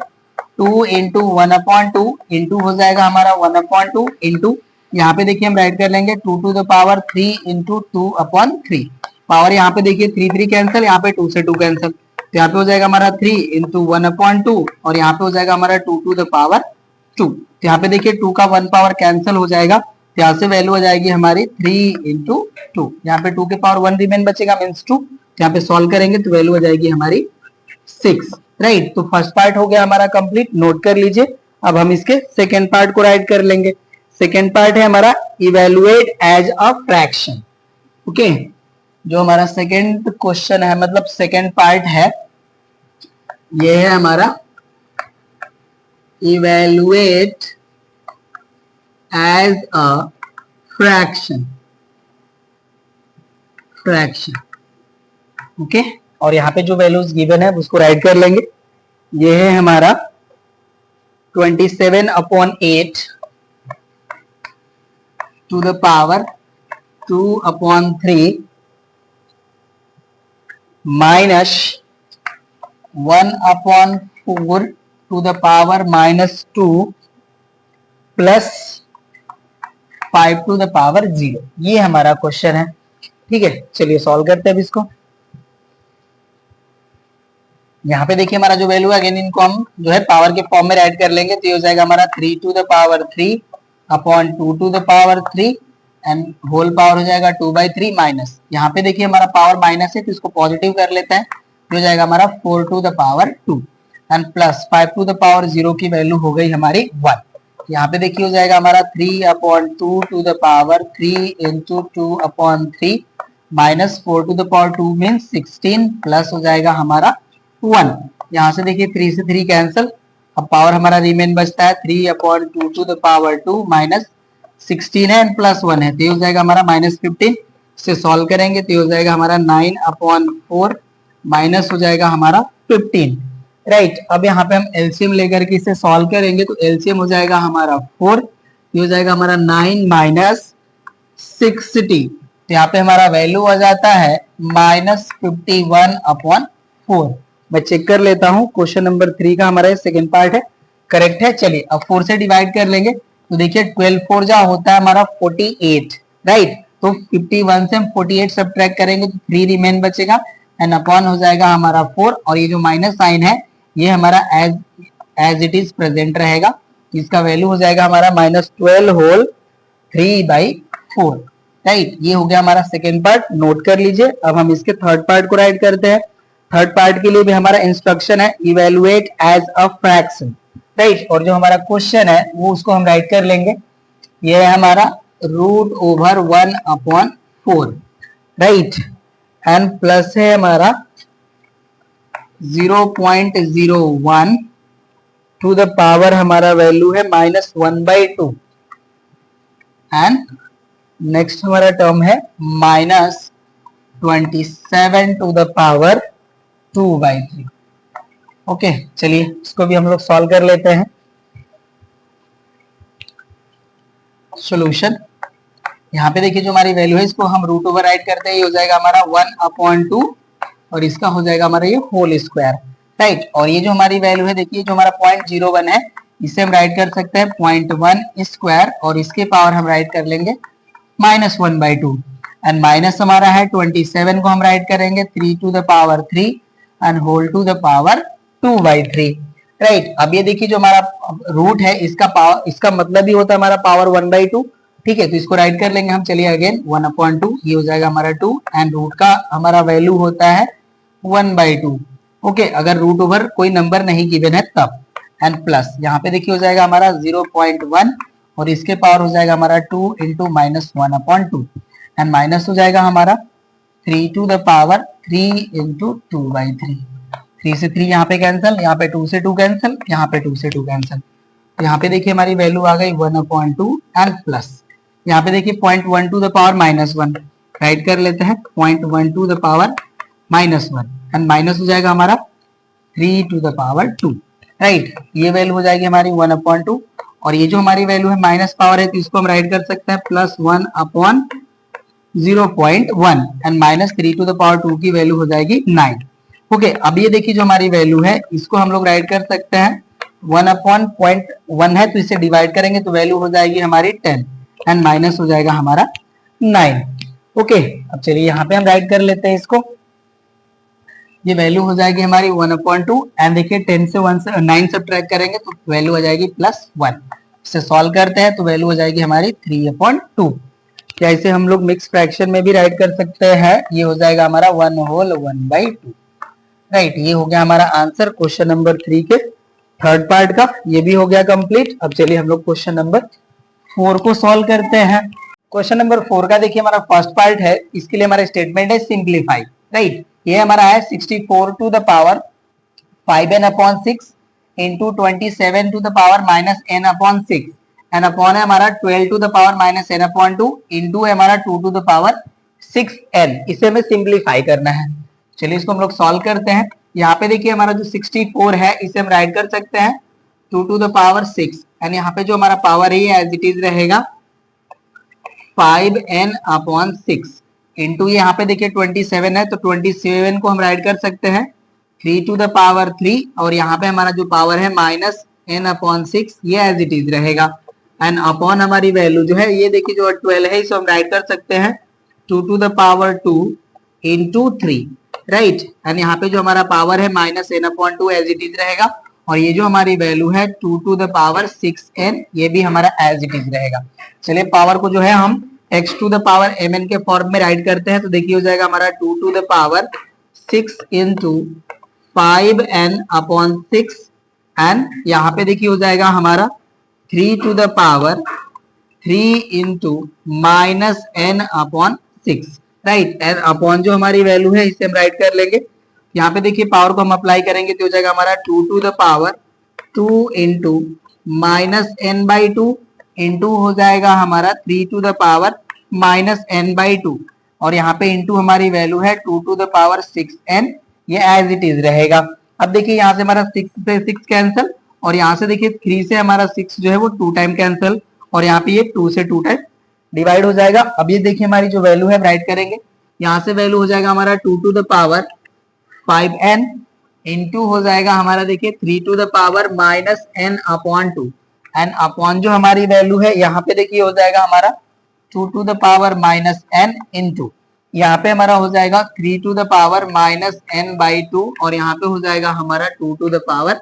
2 into 1/2 into हो जाएगा हमारा 1/2 इंटू यहाँ पे देखिए हम राइट कर लेंगे 2 to the power 3 into 2/3। Power यहाँ पे देखिए 3 3 कैंसिल, यहाँ पे 2 से 2 कैंसिल, तो यहाँ पे हो जाएगा हमारा 3 इंटू 1/2 और यहाँ पे हो जाएगा हमारा 2 टू द पावर 2। तो यहाँ पे देखिए 2 का 1 पावर कैंसिल हो जाएगा, तो यहाँ से वैल्यू हो जाएगी हमारी 3 इंटू 2। यहाँ पे 2 के पावर 1 रिमेन बचेगा मीन्स 2, तो यहाँ पे सॉल्व करेंगे तो वैल्यू हो जाएगी हमारी 6, राइट। तो फर्स्ट पार्ट हो गया हमारा कंप्लीट, नोट कर लीजिए। अब हम इसके सेकेंड पार्ट को राइट कर लेंगे। सेकेंड पार्ट है हमारा evaluate as a fraction, okay. जो हमारा सेकेंड क्वेश्चन है मतलब सेकेंड पार्ट है ये है हमारा evaluate as a fraction, okay. और यहाँ पे जो वैल्यूज गिवन है उसको राइट कर लेंगे। ये है हमारा 27/8 to the power 2/3 minus 1/4 to the power -2 plus 5 to the power 0, ये हमारा क्वेश्चन है, ठीक है। चलिए सॉल्व करते हैं अब इसको। यहाँ पे देखिए हमारा जो वैल्यू है अगेन इनको हम जो है पावर के फॉर्म में राइट कर लेंगे, तो ये हो जाएगा हमारा 3 to the power 3 upon 2 to the power 3 and whole power हो जाएगा 2/3 माइनस, यहाँ पे देखिए हमारा पावर माइनस है तो इसको पॉजिटिव कर लेते हैं, तो हो जाएगा हमारा 4 to the power 2 and plus 5 to the power 0 की वैल्यू हो गई हमारी 1। यहाँ पे देखिए हो जाएगा हमारा 3/2 to the power 3 into 2/3 minus 4 to the power 2 means 16 plus हो जाएगा हमारा 1। यहाँ से देखिए 3 से 3 कैंसिल, अब पावर हमारा रिमेन बचता है 3/2 टू द पावर 2 माइनस 16 है एंड प्लस 1 है तो ये हो जाएगा हमारा -15। से सॉल्व करेंगे तो ये हो जाएगा हमारा 9/4 माइनस हो जाएगा हमारा 15, राइट। अब यहाँ पे हम एलसीएम लेकर के इसे सॉल्व करेंगे तो एलसीएम हो जाएगा हमारा 4, ये हो जाएगा हमारा 9 माइनस 60, तो यहाँ पे हमारा वैल्यू आ जाता है -51/4। मैं चेक कर लेता हूँ, क्वेश्चन नंबर 3 का हमारा सेकंड पार्ट है, करेक्ट है। चलिए अब 4 से डिवाइड कर लेंगे तो देखिए 12 4 जा होता है हमारा 48, राइट। तो 51 से हम 48 सब्ट्रैक्ट करेंगे तो 3 रिमेन बचेगा एंड अपॉन हो जाएगा हमारा 4 और ये जो माइनस साइन है ये हमारा एज इट इज प्रेजेंट रहेगा, इसका वैल्यू हो जाएगा हमारा -12 होल 3/4, राइट। ये हो गया हमारा सेकेंड पार्ट, नोट कर लीजिए। अब हम इसके थर्ड पार्ट को राइट करते हैं। थर्ड पार्ट के लिए भी हमारा इंस्ट्रक्शन है evaluate as a fraction, right. और जो हमारा क्वेश्चन है वो उसको हम राइट कर लेंगे। ये है हमारा √1/4, राइट, एंड प्लस है हमारा 0.01 टू द पावर हमारा वैल्यू है -1/2 एंड नेक्स्ट हमारा टर्म है -27 टू द पावर 2/3, ओके। चलिए इसको भी हम लोग सॉल्व कर लेते हैं। सॉल्यूशन यहाँ पे देखिए जो हमारी वैल्यू है इसको हम रूट ओवर राइट करते हैं, ये हो जाएगा हमारा 1/2 और इसका हो जाएगा हमारा ये होल स्क्वायर, राइट। और ये जो हमारी वैल्यू है देखिए जो हमारा 0.01 है इसे हम राइट कर सकते हैं 0.1 स्क्वायर और इसके पावर हम राइट कर लेंगे -1/2 एंड माइनस हमारा है 27 को हम राइट करेंगे 3 to the power 3 and whole to the power 2/3, right. अब ये देखिए जो हमारा रूट है इसका पावर, इसका मतलब ही होता है हमारा पावर 1/2। ठीक है, तो इसको राइट कर लेंगे हम। चलिए अगेन 1/2, ये हो जाएगा हमारा 2 एंड रूट का हमारा वैल्यू होता है 1/2। ओके, अगर रूट ओवर कोई नंबर नहीं गिवन है तब। एंड प्लस यहाँ पे देखिए हो जाएगा हमारा 0.1 और इसके पावर हो जाएगा हमारा 2 इंटू -1/2 एंड माइनस हो जाएगा हमारा 3 टू द पावर 3 इंटू 2/3। 3 से 3 यहाँ पे कैंसिल, यहाँ पे 2 से 2 कैंसिल, यहाँ पे 2 से 2 कैंसिल। यहाँ पे देखिए हमारी वैल्यू आ गई 1/2 एंड प्लस यहाँ पे देखिए 0.1 टू द पावर -1 राइट कर लेते हैं। 0.1 to the power -1 and minus हो जाएगा हमारा 3 टू द पावर 2। राइट, ये वैल्यू हो जाएगी हमारी 1/2 और ये जो हमारी वैल्यू है माइनस पावर है तो इसको हम राइट कर सकते हैं +1/0.1 एंड -3 टू द पावर 2 की वैल्यू हो जाएगी 9। ओके, अब ये देखिए जो हमारी वैल्यू है इसको हम लोग राइट कर सकते हैं 1/0.1 है तो इसे डिवाइड करेंगे तो वैल्यू हो जाएगी हमारी 10 एंड माइनस हो जाएगा हमारा 9। ओके, अब चलिए यहाँ पे हम राइट कर लेते हैं इसको। ये वैल्यू हो जाएगी हमारी 1/2 एंड देखिए 10 से 1 से 9 सब्ट्रैक्ट करेंगे तो वैल्यू हो जाएगी +1। इसे सॉल्व करते हैं तो वैल्यू हो जाएगी हमारी 3/2। या इसे हम लोग मिक्स फ्रैक्शन में भी राइट कर सकते हैं, ये हो जाएगा हमारा 1/2। राइट, ये हो गया हमारा आंसर क्वेश्चन नंबर 3 के थर्ड पार्ट का। ये भी हो गया कंप्लीट। अब चलिए हम लोग क्वेश्चन नंबर 4 को सॉल्व करते हैं। क्वेश्चन नंबर 4 का देखिए हमारा फर्स्ट पार्ट है, इसके लिए हमारा स्टेटमेंट है सिंप्लीफाई। राइट, ये हमारा है 64 to the power 5n/6 into 27 to the power -n/6 and upon है हमारा 12 to the power -n/2 into है हमारा 2 टू द पावर 6n। इसे हमें सिंप्लीफाई करना है। चलिए इसको हम लोग सॉल्व करते हैं। यहाँ पे देखिए हमारा जो 64 है इसे हम राइट कर सकते हैं 2 टू द पावर 6 एंड यहाँ पे जो हमारा पावर है ये एज इट इज रहेगा 5n/6 इंटू यहाँ पे देखिए 27 है तो 27 को हम राइट कर सकते हैं 3 टू द पावर 3 और यहाँ पे हमारा जो पावर है -n/6 ये एज इट इज रहेगा एंड अपॉन हमारी वैल्यू जो है ये देखिए जो 12 है इसे हम राइट कर सकते हैं 2 to the power 2 into 3। Right, and यहाँ पे जो हमारा पावर है -n/2 एज इट इज रहेगा और ये जो हमारी वैल्यू है 2 टू द पावर 6n ये भी हमारा एज इट इज रहेगा। चलिए पावर को जो है हम x to the power mn के फॉर्म में राइट करते हैं तो देखिए हो जाएगा हमारा 2 to the power 6 into 5n/6 and यहाँ पे देखिए हो जाएगा हमारा 3 to the power 3 into -n/6। Right, and upon जो हमारी वैल्यू है इसे हम राइट कर लेंगे। यहाँ पे देखिए पावर को हम अप्लाई करेंगे तो हो जाएगा हमारा 2 to the power 2 into -n/2 into हो जाएगा हमारा 3 टू द पावर -n/2 और यहाँ पे इंटू हमारी वैल्यू है 2 टू द पावर 6n ये एज इट इज रहेगा। अब देखिए यहाँ से हमारा 6 से 6 कैंसिल और यहाँ से देखिए 3 से हमारा 6 जो है वो 2 टाइम कैंसिल और यहाँ पे ये 2 से 2 टाइम डिवाइड हो जाएगा। अब ये देखिए हमारी जो वैल्यू है राइट करेंगे, यहाँ से वैल्यू हो जाएगा हमारा 2 to the power 5n into हो जाएगा हमारा देखिए 3 to the power -n/2 and upon जो हमारी वैल्यू है यहाँ पे देखिए हो जाएगा हमारा 2 to the power -n into यहाँ पे हमारा हो जाएगा 3 टू द पावर -n/2 और यहाँ पे हो जाएगा हमारा 2 टू द पावर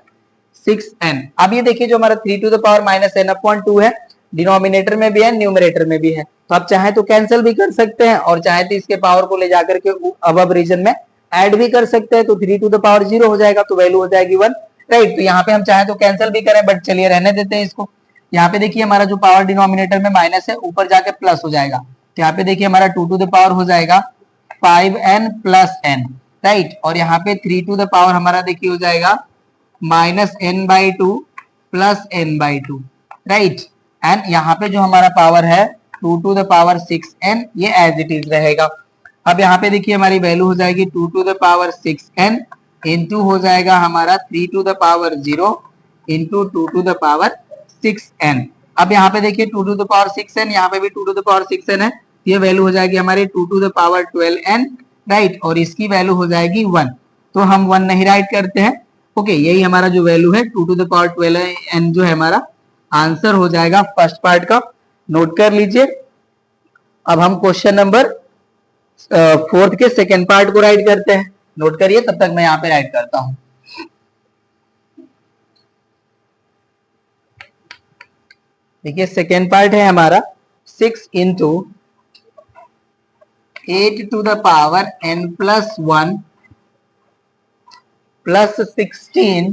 6n। अब ये देखिए जो हमारा 3 टू द पावर -n/2 है डिनोमिनेटर में भी है न्यूमरेटर में भी है तो आप चाहे तो कैंसिल भी कर सकते हैं और चाहे तो इसके पावर को ले जाकर के अबव रीजन में ऐड भी कर सकते हैं तो 3 टू द पावर 0 हो जाएगा तो वैल्यू हो जाएगी 1। राइट, तो यहाँ पे हम चाहे तो कैंसिल भी करें बट चलिए रहने देते हैं इसको। यहाँ पे देखिए हमारा जो पावर डिनोमिनेटर में माइनस है ऊपर जाके प्लस हो जाएगा तो यहाँ पे देखिए हमारा 2 टू द पावर हो जाएगा 5n + n। राइट, और यहाँ पे 3 टू द पावर हमारा देखिए हो जाएगा -n/2 + n/2। राइट, एंड यहाँ पे जो हमारा पावर है 2 टू द पावर 6n ये एज इट इज रहेगा। अब यहाँ पे देखिए हमारी वैल्यू हो जाएगी 2 to the power 6n into हो जाएगा हमारा 3 to the power 0 into 2 to the power 6n। अब यहाँ पे देखिए 2 टू द पावर 6n, यहाँ पे भी 2 टू द पावर 6n है, ये वैल्यू हो जाएगी हमारी 2 to the power 12n। Right, और इसकी वैल्यू हो जाएगी 1 तो हम 1 नहीं राइट करते हैं। ओके, यही हमारा जो वैल्यू है 2 टू द पावर 12n जो है हमारा आंसर हो जाएगा फर्स्ट पार्ट का। नोट कर लीजिए। अब हम क्वेश्चन नंबर 4 के सेकेंड पार्ट को राइट करते हैं। नोट करिए, तब तक मैं यहाँ पे राइट करता हूं। देखिए सेकेंड पार्ट है हमारा 6 into 8 to the power n plus 1 plus 16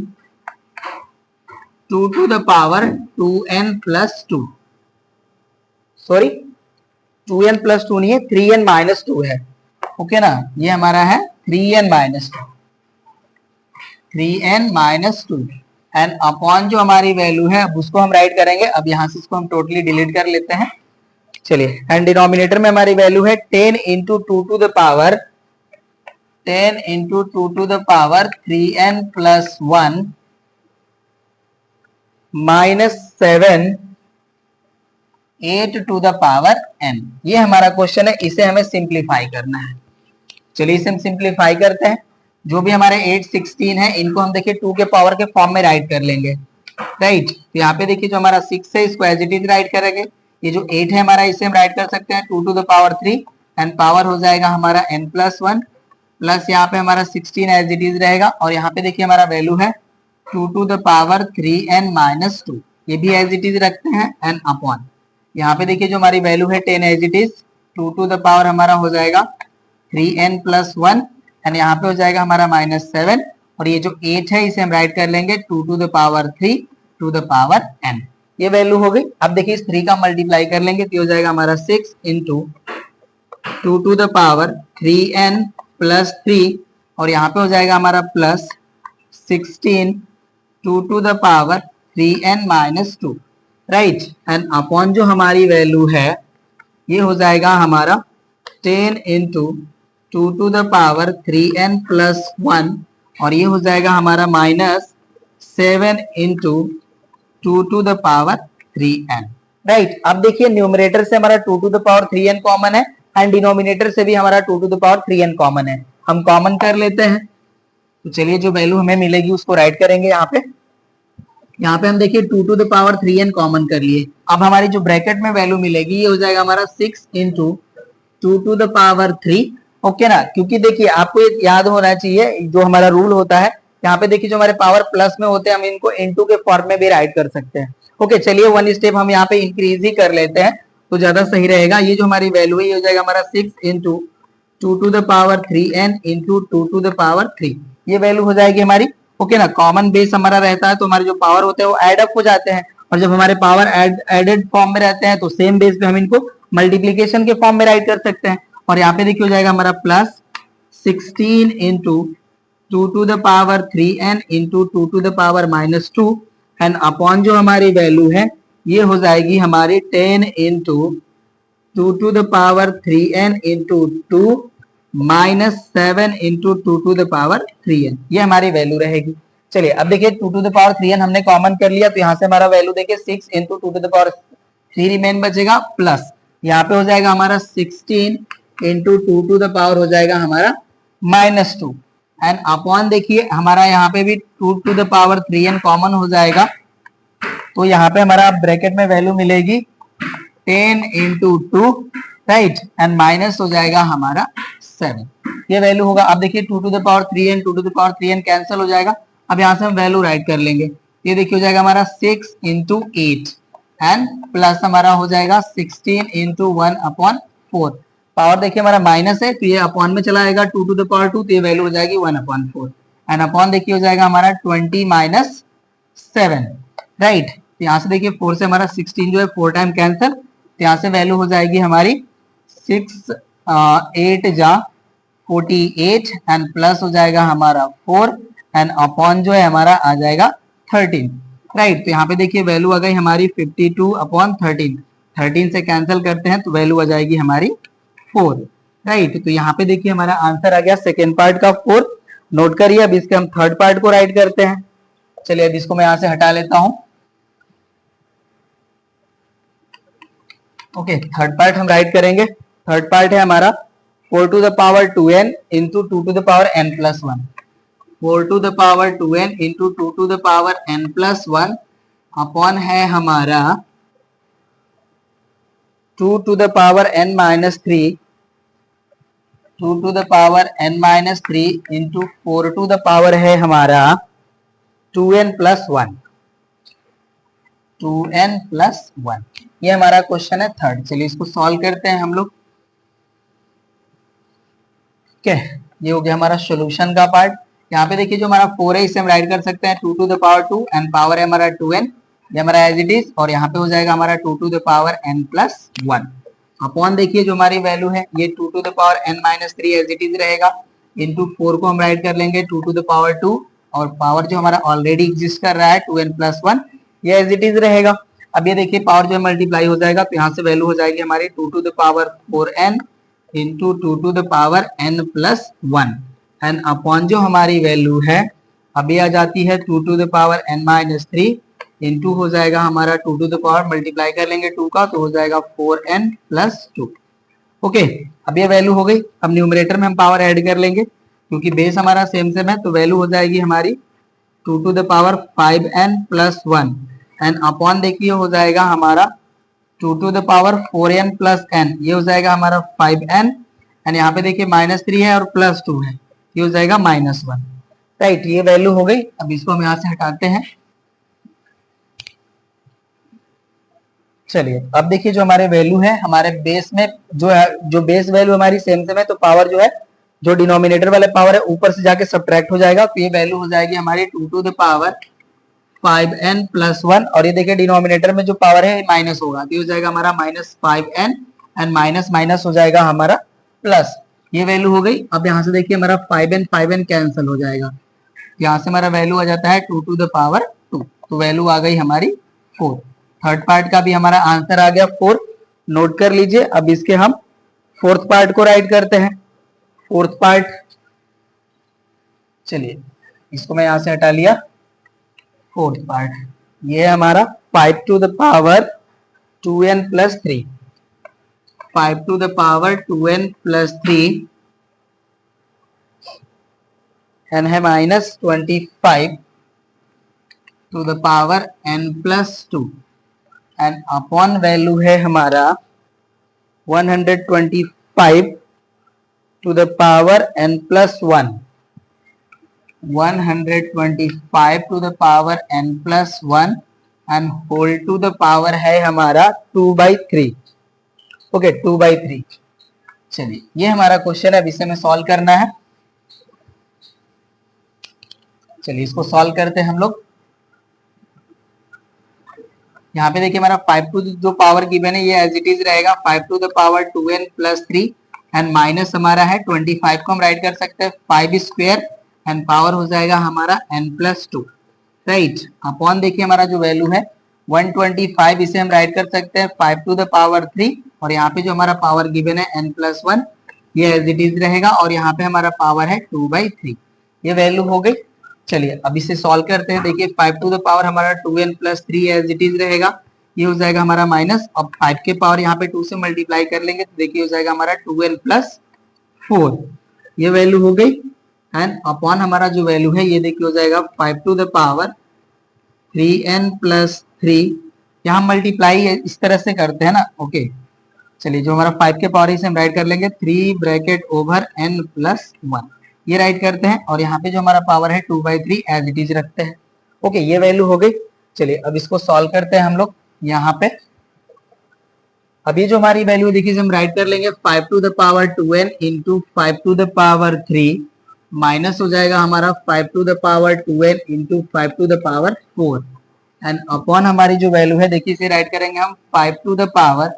2 to the power 2n plus 2, sorry 2n plus 2 नहीं है, 3n माइनस 2 है। ओके ना, ये हमारा है 3n minus 2, 3n minus 2 and upon जो हमारी वैल्यू है अब उसको हम राइट करेंगे। अब यहां से इसको हम टोटली डिलीट कर लेते हैं। चलिए, एंड डिनोमिनेटर में हमारी वैल्यू है 10 into 2 to the power 10 into 2 to the power 3n plus 1 minus 7 8 to the power n। ये हमारा क्वेश्चन है, इसे हमें सिंप्लीफाई करना है। चलिए इसे हम सिंप्लीफाई करते हैं। जो भी हमारे 8 16 है इनको हम देखिए 2 के पावर के फॉर्म में राइट कर लेंगे, राइट। तो यहाँ पे देखिए जो हमारा 6 है इसको एज इट इज राइट करेंगे। ये जो 8 है हमारा इसे हम राइट कर सकते हैं 2 to the power 3 and power हो जाएगा हमारा n प्लस 1 प्लस यहाँ पे हमारा 16 एज इट इज रहेगा। और यहाँ पे देखिए हमारा वैल्यू है 2 to the power 3n minus 2, ये भी एज इट इज रखते हैं एंड अपॉन यहाँ पे देखिए जो हमारी वैल्यू है 10 as it is 2 to the power हमारा हो जाएगा 3n प्लस 1 एंड यहाँ पे हो जाएगा हमारा माइनस 7 और ये जो 8 है इसे हम राइट कर लेंगे 2 to the power 3 to the power n। ये वैल्यू हो गई। अब देखिए इस 3 का मल्टीप्लाई कर लेंगे तो हो जाएगा हमारा 6 into 2 to the power 3n plus 3 और यहाँ पे हो जाएगा हमारा plus 16 2 to the power 3n minus 2, right. And upon जो हमारी वैल्यू है ये हो जाएगा हमारा 10 into 2 to the power 3n plus 1 और ये हो जाएगा हमारा minus 7 into 2 to the power 3n, right. अब देखिए न्यूमरेटर से हमारा 2 to the power 3n common है एंड डिनोमिनेटर से भी हमारा 2 to the power 3n common है। हम कॉमन कर लेते हैं। तो चलिए जो वैल्यू हमें मिलेगी उसको राइट करेंगे यहाँ पे। यहाँ पे हम देखिए 2 to the power 3n common कर लिए। अब हमारी जो ब्रैकेट में वैल्यू मिलेगी ये हो जाएगा हमारा 6 into 2 to the power 3, okay ना। क्योंकि देखिए आपको ये याद होना चाहिए जो हमारा रूल होता है, यहाँ पे देखिए जो हमारे पावर प्लस में होते हैं हम इनको इनटू के फॉर्म में भी राइट कर सकते हैं। ओके, चलिए वन स्टेप हम यहाँ पे इंक्रीज ही कर लेते हैं तो ज्यादा सही रहेगा। ये जो हमारी वैल्यू है ये हो जाएगा हमारा 6 into 2 to the power 3n into 2 to the power 3, ये वैल्यू हो जाएगी हमारी। ओके ना, कॉमन बेस हमारा रहता है तो हमारे जो पावर होते हैं वो एड अप हो जाते हैं और जब हमारे पावर एडेड फॉर्म में रहते हैं तो सेम बेस पे हम इनको मल्टीप्लीकेशन के फॉर्म में राइट कर सकते हैं। और यहाँ पे देखिए हो जाएगा हमारा plus 16 into 2 to the power 3n into 2 to the power minus 2 and upon जो हमारी वैल्यू है ये हो जाएगी हमारी 10 into 2 to the power 3n into 2 minus 7 into 2 to the power 3n, ये हमारी वैल्यू रहेगी। चलिए अब देखिए 2 टू द पावर 3n हमने कॉमन कर लिया तो यहाँ से हमारा वैल्यू देखिए 6 into 2 to the power 3 remain बचेगा प्लस यहाँ पे हो जाएगा हमारा 16 इंटू 2 टू द पावर हो जाएगा हमारा माइनस 2 एंड अपॉन देखिए हमारा यहाँ पे भी 2 to the power 3n common हो जाएगा तो यहाँ पे हमारा ब्रैकेट में वैल्यू मिलेगी 10 इंटू 2, राइट, एंड माइनस हो जाएगा हमारा 7, ये वैल्यू होगा। अब देखिए 2 to the power 3n 2 to the power 3n cancel हो जाएगा। अब यहाँ से हम वैल्यू राइट कर लेंगे। ये देखिए हो जाएगा हमारा 6 इंटू 8 एंड प्लस हमारा हो जाएगा 16 इंटू 1 अपॉन 4। पावर देखिए हमारा माइनस है तो ये अपॉन में चला जाएगा 2 टू द पावर 2 तो ये वैल्यू हो जाएगी 1 अपॉन 4 एंड अपॉन देखिए हो जाएगा हमारा 20 माइनस 7, राइट। तो यहाँ से देखिए 4 से हमारा 16 जो है 4 टाइम कैंसिल तो यहाँ से वैल्यू हो जाएगी हमारी 6 8 जा 48 एंड प्लस हो जाएगा हमारा 4 एंड अपॉन जो है हमारा आ जाएगा 13, राइट। तो यहाँ पे देखिए वैल्यू आ गई हमारी 52 अपॉन 13, 13 से कैंसिल करते हैं तो वैल्यू आ जाएगी हमारी 4, राइट। तो यहाँ पे देखिए हमारा आंसर आ गया सेकेंड पार्ट का 4। नोट करिए, अब इसके हम थर्ड पार्ट को राइट करते हैं। चलिए अब इसको मैं यहाँ से हटा लेता हूं। ओके, थर्ड पार्ट हम राइट करेंगे। थर्ड पार्ट है हमारा 4 to the power 2n into 2 to the power n plus 1, 4 to the power 2n into 2 to the power n plus 1 upon है हमारा 2 to the power n minus 3, 2 to the power n minus 3 into 4 to the power है हमारा 2n plus 1, 2n plus 1। ये हमारा question है third. चलिए इसको solve करते हैं हम लोग। ठीक है, ये हो गया हमारा सॉल्यूशन का पार्ट। यहाँ पे देखिए जो हमारा 4 है इसे हम राइट कर सकते हैं 2 to the power 2 and power है हमारा 2n, ये हमारा एज इट इज, और यहाँ पे हो जाएगा हमारा 2 to the power n plus 1 upon देखिए जो हमारी वैल्यू है ये 2 to the power n minus 3 as it is रहेगा, इंटू 4 को हम राइट कर लेंगे 2 टू द पावर 2, और पावर जो हमारा ऑलरेडी एग्जिस्ट कर रहा है 2n प्लस 1 ये एज इट इज रहेगा। अब ये देखिए पावर जो मल्टीप्लाई हो जाएगा तो यहाँ से वैल्यू हो जाएगी हमारी 2 to the power 4n into 2 to the power n plus 1 and upon जो हमारी वैल्यू है अभी आ जाती है 2 to the power n minus 3 into हो जाएगा हमारा 2 टू द पावर मल्टीप्लाई कर लेंगे 2 का तो हो जाएगा 4n प्लस 2। ओके, अब ये वैल्यू हो गई। अब न्यूमरेटर में हम पावर ऐड कर लेंगे क्योंकि बेस हमारा सेम सेम है, तो वैल्यू हो जाएगी हमारी 2 to the power 5n plus 1 and upon देखिए हो जाएगा हमारा 2 to the power 4n plus n, ये हो जाएगा हमारा 5n एंड यहाँ पे देखिए माइनस 3 है और प्लस 2 है, ये हो जाएगा माइनस 1। राइट, ये वैल्यू हो गई। अब इसको हम यहाँ से हटाते हैं। चलिए अब देखिए जो हमारे वैल्यू है हमारे बेस में जो है, जो बेस वैल्यू हमारी सेम सेम है, तो पावर जो है जो डिनोमिनेटर वाले पावर है ऊपर से जाके सब्ट्रैक्ट हो जाएगा, तो ये वैल्यू हो जाएगी हमारी 2 to the power 5n plus 1, और ये देखिए डिनोमिनेटर में जो पावर है माइनस होगा तो ये हो जाएगा हमारा minus 5n and minus minus हो जाएगा हमारा प्लस, ये वैल्यू हो गई। अब यहाँ से देखिए हमारा 5n कैंसिल हो जाएगा, यहाँ से हमारा वैल्यू आ जाता है 2 टू द पावर 2, तो वैल्यू आ गई हमारी 4। थर्ड पार्ट का भी हमारा आंसर आ गया 4, नोट कर लीजिए। अब इसके हम फोर्थ पार्ट को राइट करते हैं। फोर्थ पार्ट, चलिए इसको मैं यहां से हटा लिया। फोर्थ पार्ट ये हमारा 5 to the power 2n plus 3, 5 to the power 2n plus 3 and है minus 25 to the power n plus 2 and upon value है हमारा 125 to the power n plus 1, 125 to the power n plus 1 and whole to the power है हमारा 2/3। Okay, 2/3। चलिए ये हमारा question है, अब इसे हमें सॉल्व करना है। चलिए इसको सॉल्व करते हैं हम लोग। यहाँ पे देखिए हमारा 5 टू जो पावर गिवन है ये एज इट इज रहेगा 5 to the power 2n plus 3 and minus हमारा है 25 को हम राइट कर सकते हैं 5 स्क्वायर एंड पावर हो जाएगा हमारा n प्लस 2। राइट, अपॉन देखिए हमारा जो वैल्यू है 125 इसे हम राइट कर सकते हैं 5 टू द पावर 3, और यहाँ पे जो हमारा पावर गिवन है n प्लस 1 ये एज इट इज रहेगा, और यहाँ पे हमारा पावर है 2/3, ये वैल्यू हो गई। चलिए अब इसे सॉल्व करते हैं। देखिए 5 टू द पावर हमारा 2n plus 3 as it is रहेगा, ये हो जाएगा हमारा माइनस, अब 5 के पावर यहाँ पे 2 से मल्टीप्लाई कर लेंगे तो देखिए हो जाएगा हमारा 2n प्लस 4, ये वैल्यू हो गई। एंड अपॉन हमारा जो वैल्यू है ये देखिए हो जाएगा 5 to the power 3n plus 3, यहाँ मल्टीप्लाई इस तरह से करते हैं ना। ओके, चलिए जो हमारा 5 के पावर इसे हम राइट कर लेंगे 3 ब्रैकेट ओवर n प्लस 1, ये राइट करते हैं, और यहाँ पे जो हमारा पावर है 2/3 एज इट इज रखते हैं। ओके, ये वैल्यू हो गई। चलिए अब इसको सॉल्व करते हैं हम लोग यहाँ पे। अब ये जो हमारी वैल्यू देखिए हम राइट कर लेंगे 5 to the power 2n into 5 to the power 3 minus हो जाएगा हमारा 5 to the power 2n into 5 to the power 4 and upon हमारी जो वैल्यू है देखिए इसे राइट करेंगे हम 5 to the power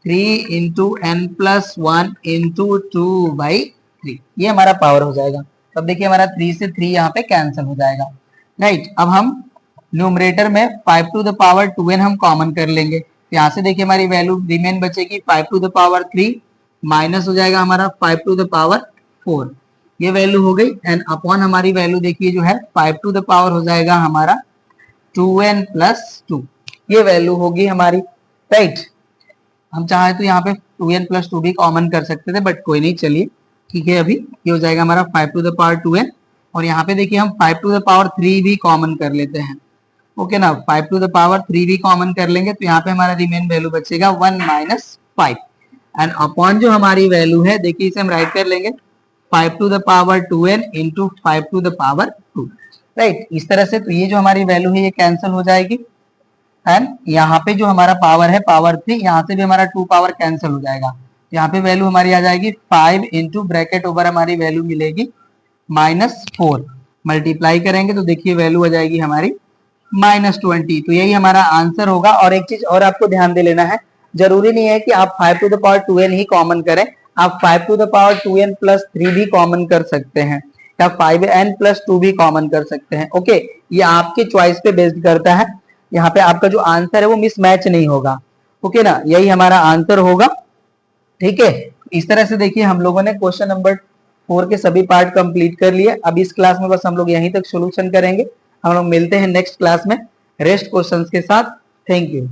3 into n plus 1 into 2/3, ये हमारा पावर हो जाएगा। तब देखिए हमारा 3 से 3 यहाँ पे कैंसिल हो जाएगा। राइट, अब हम न्यूमरेटर में 5 टू द पावर 2n हम कॉमन कर लेंगे, यहाँ से देखिए हमारी वैल्यू रिमेन बचेगी 5 टू द पावर 3 माइनस हो जाएगा हमारा 5 टू द पावर 4, ये वैल्यू हो गई। एंड अपॉन हमारी वैल्यू देखिए जो है 5 टू द पावर हो जाएगा हमारा 2n प्लस 2, ये वैल्यू होगी हमारी। राइट, हम चाहे तो यहाँ पे 2n प्लस 2 भी कॉमन कर सकते थे, बट कोई नहीं, चलिए ठीक है। अभी ये हो जाएगा हमारा 5 टू द पावर 2n, और यहाँ पे देखिए हम 5 टू द पावर 3 भी कॉमन कर लेते हैं। ओके ना, 5 टू द पावर 3 भी कॉमन कर लेंगे तो यहाँ पे हमारा रिमेन वैल्यू बचेगा 1 माइनस 5 एंड अपॉन जो हमारी वैल्यू है देखिए इसे हम राइट कर लेंगे 5 to the power 2n into 5 to the power 2। Right, इस तरह से तो ये जो हमारी वैल्यू है ये कैंसिल हो जाएगी। एंड यहाँ पे जो हमारा पावर है पावर 3, यहाँ से भी हमारा 2 पावर कैंसिल हो जाएगा। यहाँ पे वैल्यू हमारी आ जाएगी 5 इंटू ब्रैकेट ओवर हमारी वैल्यू मिलेगी -4। मल्टीप्लाई करेंगे तो देखिए वैल्यू आ जाएगी हमारी -20। तो यही हमारा आंसर होगा। और एक चीज और आपको ध्यान दे लेना है, जरूरी नहीं है कि आप 5 टू द पावर 2n ही कॉमन करें, आप 5 to the power 2n plus 3 भी कॉमन कर सकते हैं, या 5n प्लस 2 भी कॉमन कर सकते हैं। ओके, ये आपके चॉइस पे बेस्ड करता है। यहाँ पे आपका जो आंसर है वो मिसमैच नहीं होगा। ओके ना, यही हमारा आंसर होगा। ठीक है, इस तरह से देखिए हम लोगों ने क्वेश्चन नंबर 4 के सभी पार्ट कंप्लीट कर लिए। अब इस क्लास में बस हम लोग यहीं तक सोल्यूशन करेंगे। हम लोग मिलते हैं नेक्स्ट क्लास में रेस्ट क्वेश्चंस के साथ। Thank you.